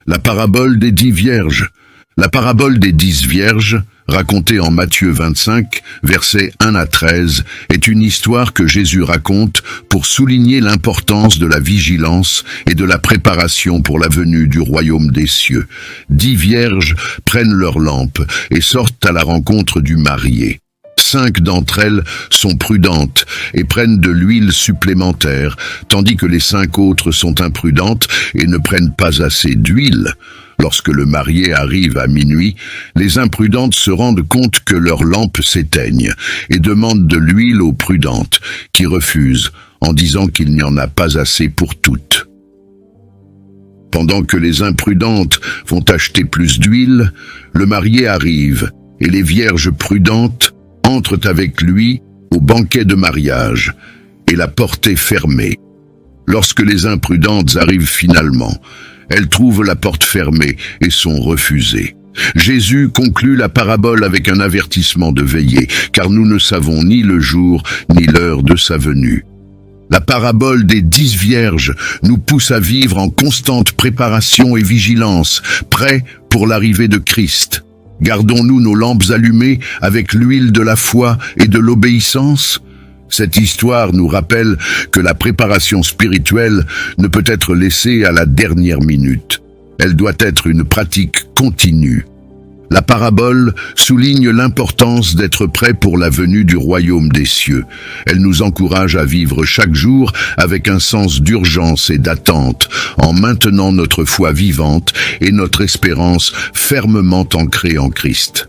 La parabole des 10 vierges. La parabole des 10 vierges, racontée en Matthieu 25, versets 1 à 13, est une histoire que Jésus raconte pour souligner l'importance de la vigilance et de la préparation pour la venue du royaume des cieux. 10 vierges prennent leurs lampes et sortent à la rencontre du marié. 5 d'entre elles sont prudentes et prennent de l'huile supplémentaire, tandis que les 5 autres sont imprudentes et ne prennent pas assez d'huile. Lorsque le marié arrive à minuit, les imprudentes se rendent compte que leurs lampes s'éteignent et demandent de l'huile aux prudentes, qui refusent en disant qu'il n'y en a pas assez pour toutes. Pendant que les imprudentes vont acheter plus d'huile, le marié arrive et les vierges prudentes entrent avec lui au banquet de mariage, et la porte est fermée. Lorsque les imprudentes arrivent finalement, elles trouvent la porte fermée et sont refusées. Jésus conclut la parabole avec un avertissement de veiller, car nous ne savons ni le jour ni l'heure de sa venue. La parabole des 10 vierges nous pousse à vivre en constante préparation et vigilance, prêts pour l'arrivée de Christ. Gardons-nous nos lampes allumées avec l'huile de la foi et de l'obéissance? Cette histoire nous rappelle que la préparation spirituelle ne peut être laissée à la dernière minute. Elle doit être une pratique continue. La parabole souligne l'importance d'être prêt pour la venue du royaume des cieux. Elle nous encourage à vivre chaque jour avec un sens d'urgence et d'attente, en maintenant notre foi vivante et notre espérance fermement ancrée en Christ.